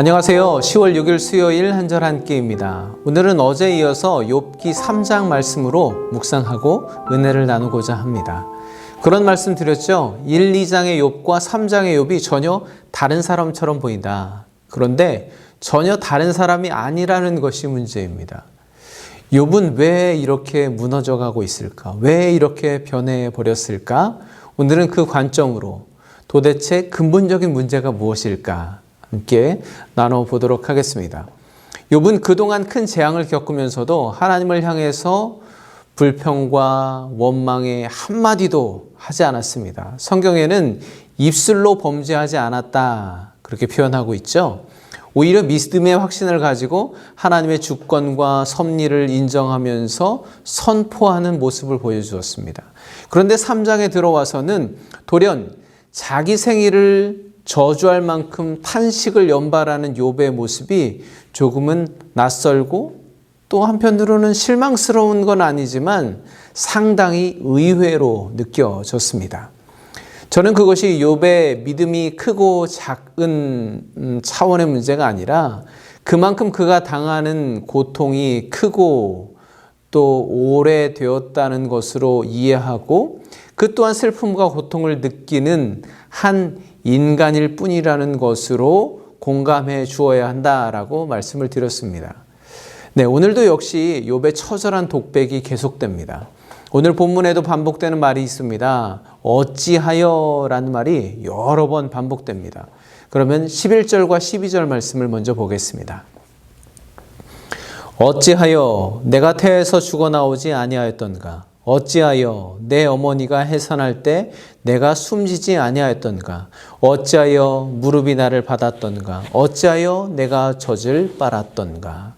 안녕하세요. 10월 6일 수요일 한절 한끼입니다. 오늘은 어제에 이어서 욥기 3장 말씀으로 묵상하고 은혜를 나누고자 합니다. 그런 말씀 드렸죠. 1, 2장의 욥과 3장의 욥이 전혀 다른 사람처럼 보인다. 그런데 전혀 다른 사람이 아니라는 것이 문제입니다. 욥은 왜 이렇게 무너져가고 있을까? 왜 이렇게 변해버렸을까? 오늘은 그 관점으로 도대체 근본적인 문제가 무엇일까? 함께 나눠보도록 하겠습니다. 욥은 그동안 큰 재앙을 겪으면서도 하나님을 향해서 불평과 원망의 한마디도 하지 않았습니다. 성경에는 입술로 범죄하지 않았다 그렇게 표현하고 있죠. 오히려 믿음의 확신을 가지고 하나님의 주권과 섭리를 인정하면서 선포하는 모습을 보여주었습니다. 그런데 3장에 들어와서는 돌연 자기 생일을 저주할 만큼 탄식을 연발하는 욥의 모습이 조금은 낯설고 또 한편으로는 실망스러운 건 아니지만 상당히 의외로 느껴졌습니다. 저는 그것이 욥의 믿음이 크고 작은 차원의 문제가 아니라 그만큼 그가 당하는 고통이 크고 또 오래되었다는 것으로 이해하고 그 또한 슬픔과 고통을 느끼는 한 인간일 뿐이라는 것으로 공감해 주어야 한다라고 말씀을 드렸습니다. 네, 오늘도 역시 욥의 처절한 독백이 계속됩니다. 오늘 본문에도 반복되는 말이 있습니다. 어찌하여 라는 말이 여러 번 반복됩니다. 그러면 11절과 12절 말씀을 먼저 보겠습니다. 어찌하여 내가 태에서 죽어나오지 아니하였던가? 어찌하여 내 어머니가 해산할 때 내가 숨지지 아니하였던가? 어찌하여 무릎이 나를 받았던가? 어찌하여 내가 젖을 빨았던가?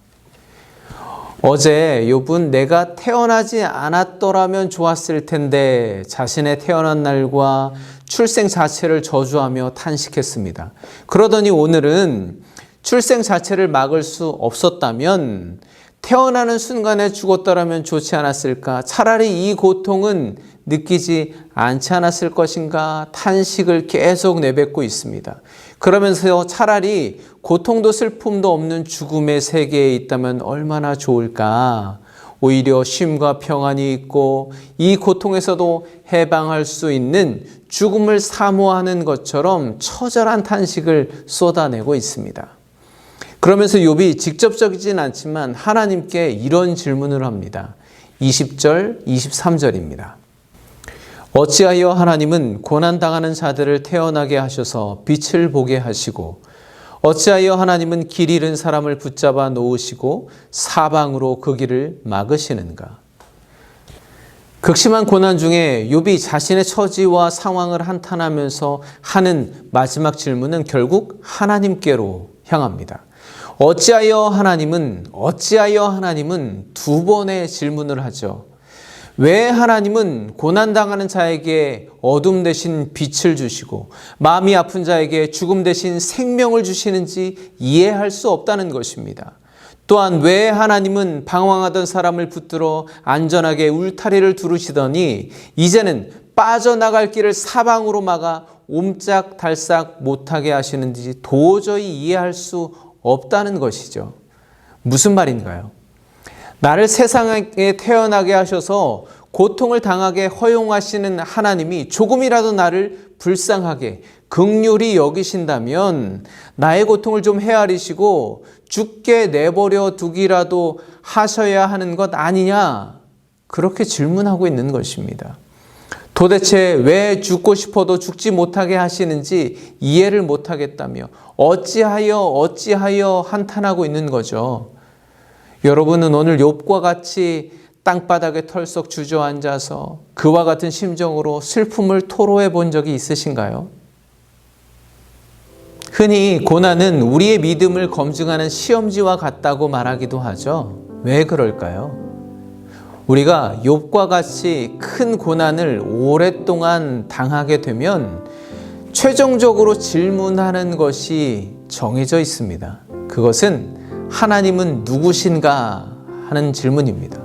어제 욥은 내가 태어나지 않았더라면 좋았을 텐데 자신의 태어난 날과 출생 자체를 저주하며 탄식했습니다. 그러더니 오늘은 출생 자체를 막을 수 없었다면 태어나는 순간에 죽었더라면 좋지 않았을까? 차라리 이 고통은 느끼지 않지 않았을 것인가? 탄식을 계속 내뱉고 있습니다. 그러면서 차라리 고통도 슬픔도 없는 죽음의 세계에 있다면 얼마나 좋을까? 오히려 쉼과 평안이 있고 이 고통에서도 해방할 수 있는 죽음을 사모하는 것처럼 처절한 탄식을 쏟아내고 있습니다. 그러면서 욥이 직접적이진 않지만 하나님께 이런 질문을 합니다. 20절, 23절입니다. 어찌하여 하나님은 고난당하는 자들을 태어나게 하셔서 빛을 보게 하시고 어찌하여 하나님은 길 잃은 사람을 붙잡아 놓으시고 사방으로 그 길을 막으시는가? 극심한 고난 중에 욥이 자신의 처지와 상황을 한탄하면서 하는 마지막 질문은 결국 하나님께로 향합니다. 어찌하여 하나님은 두 번의 질문을 하죠. 왜 하나님은 고난당하는 자에게 어둠 대신 빛을 주시고 마음이 아픈 자에게 죽음 대신 생명을 주시는지 이해할 수 없다는 것입니다. 또한 왜 하나님은 방황하던 사람을 붙들어 안전하게 울타리를 두르시더니 이제는 빠져나갈 길을 사방으로 막아 옴짝달싹 못하게 하시는지 도저히 이해할 수 없다는 것이죠. 무슨 말인가요? 나를 세상에 태어나게 하셔서 고통을 당하게 허용하시는 하나님이 조금이라도 나를 불쌍하게 긍휼히 여기신다면 나의 고통을 좀 헤아리시고 죽게 내버려 두기라도 하셔야 하는 것 아니냐? 그렇게 질문하고 있는 것입니다. 도대체 왜 죽고 싶어도 죽지 못하게 하시는지 이해를 못하겠다며 어찌하여 한탄하고 있는 거죠. 여러분은 오늘 욥과 같이 땅바닥에 털썩 주저앉아서 그와 같은 심정으로 슬픔을 토로해 본 적이 있으신가요? 흔히 고난은 우리의 믿음을 검증하는 시험지와 같다고 말하기도 하죠. 왜 그럴까요? 우리가 욥과 같이 큰 고난을 오랫동안 당하게 되면 최종적으로 질문하는 것이 정해져 있습니다. 그것은 하나님은 누구신가 하는 질문입니다.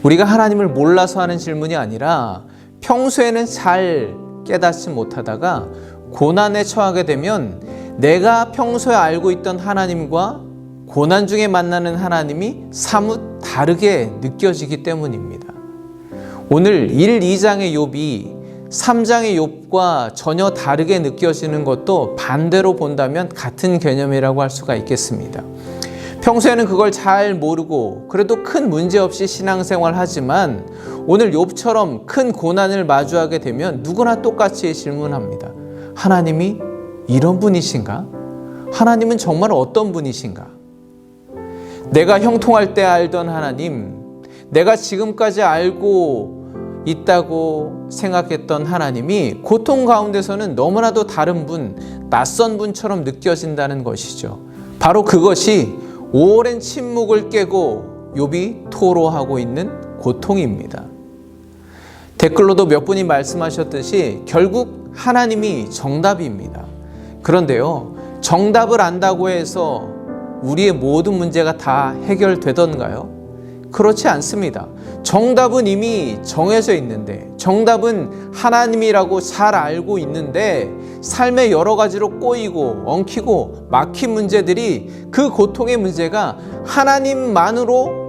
우리가 하나님을 몰라서 하는 질문이 아니라 평소에는 잘 깨닫지 못하다가 고난에 처하게 되면 내가 평소에 알고 있던 하나님과 고난 중에 만나는 하나님이 사뭇 다르게 느껴지기 때문입니다. 오늘 1, 2장의 욥이 3장의 욥과 전혀 다르게 느껴지는 것도 반대로 본다면 같은 개념이라고 할 수가 있겠습니다. 평소에는 그걸 잘 모르고 그래도 큰 문제 없이 신앙생활 하지만 오늘 욥처럼 큰 고난을 마주하게 되면 누구나 똑같이 질문합니다. 하나님이 이런 분이신가? 하나님은 정말 어떤 분이신가? 내가 형통할 때 알던 하나님, 내가 지금까지 알고 있다고 생각했던 하나님이 고통 가운데서는 너무나도 다른 분, 낯선 분처럼 느껴진다는 것이죠. 바로 그것이 오랜 침묵을 깨고 욥이 토로하고 있는 고통입니다. 댓글로도 몇 분이 말씀하셨듯이 결국 하나님이 정답입니다. 그런데요, 정답을 안다고 해서 우리의 모든 문제가 다 해결되던가요? 그렇지 않습니다. 정답은 이미 정해져 있는데, 정답은 하나님이라고 잘 알고 있는데 삶의 여러 가지로 꼬이고 엉키고 막힌 문제들이, 그 고통의 문제가 하나님만으로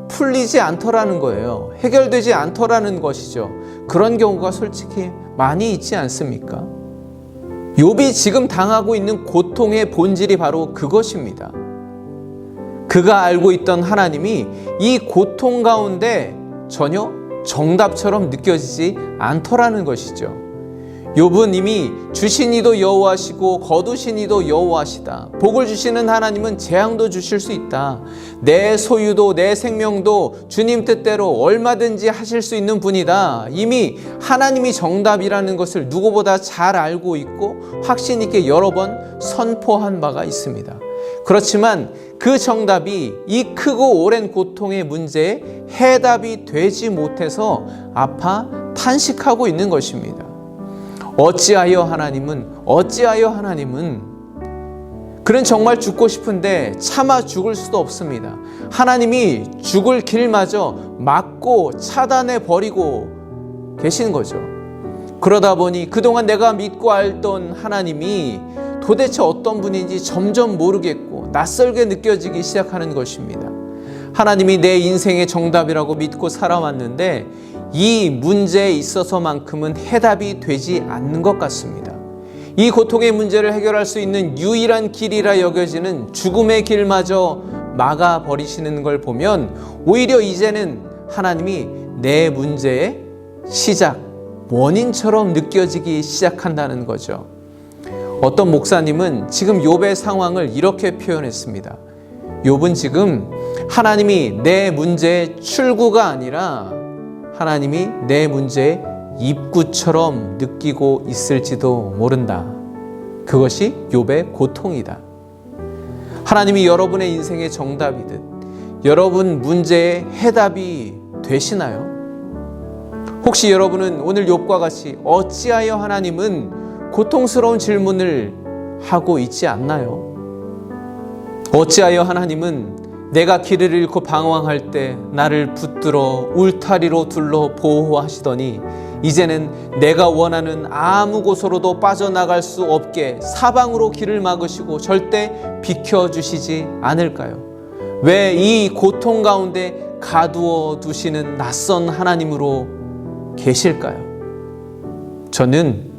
풀리지 않더라는 거예요. 해결되지 않더라는 것이죠. 그런 경우가 솔직히 많이 있지 않습니까? 욥이 지금 당하고 있는 고통의 본질이 바로 그것입니다. 그가 알고 있던 하나님이 이 고통 가운데 전혀 정답처럼 느껴지지 않더라는 것이죠. 욥은 이미 주신 이도 여호와시고 거두신 이도 여호와시다. 복을 주시는 하나님은 재앙도 주실 수 있다. 내 소유도 내 생명도 주님 뜻대로 얼마든지 하실 수 있는 분이다. 이미 하나님이 정답이라는 것을 누구보다 잘 알고 있고 확신 있게 여러 번 선포한 바가 있습니다. 그렇지만 그 정답이 이 크고 오랜 고통의 문제에 해답이 되지 못해서 아파 탄식하고 있는 것입니다. 어찌하여 하나님은 그는 정말 죽고 싶은데 차마 죽을 수도 없습니다. 하나님이 죽을 길마저 막고 차단해 버리고 계신 거죠. 그러다 보니 그동안 내가 믿고 알던 하나님이 도대체 어떤 분인지 점점 모르겠고 낯설게 느껴지기 시작하는 것입니다. 하나님이 내 인생의 정답이라고 믿고 살아왔는데 이 문제에 있어서만큼은 해답이 되지 않는 것 같습니다. 이 고통의 문제를 해결할 수 있는 유일한 길이라 여겨지는 죽음의 길마저 막아버리시는 걸 보면 오히려 이제는 하나님이 내 문제의 시작, 원인처럼 느껴지기 시작한다는 거죠. 어떤 목사님은 지금 욥의 상황을 이렇게 표현했습니다. 욥은 지금 하나님이 내 문제의 출구가 아니라 하나님이 내 문제의 입구처럼 느끼고 있을지도 모른다. 그것이 욥의 고통이다. 하나님이 여러분의 인생의 정답이듯 여러분 문제의 해답이 되시나요? 혹시 여러분은 오늘 욥과 같이 어찌하여 하나님은 고통스러운 질문을 하고 있지 않나요? 어찌하여 하나님은 내가 길을 잃고 방황할 때 나를 붙들어 울타리로 둘러 보호하시더니 이제는 내가 원하는 아무 곳으로도 빠져나갈 수 없게 사방으로 길을 막으시고 절대 비켜주시지 않을까요? 왜 이 고통 가운데 가두어 두시는 낯선 하나님으로 계실까요? 저는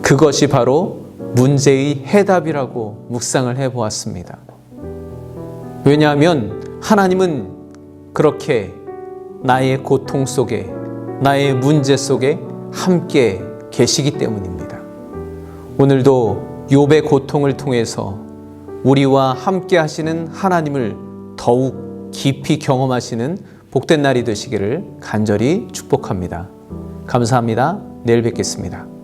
그것이 바로 문제의 해답이라고 묵상을 해보았습니다. 왜냐하면 하나님은 그렇게 나의 고통 속에, 나의 문제 속에 함께 계시기 때문입니다. 오늘도 욥의 고통을 통해서 우리와 함께 하시는 하나님을 더욱 깊이 경험하시는 복된 날이 되시기를 간절히 축복합니다. 감사합니다. 내일 뵙겠습니다.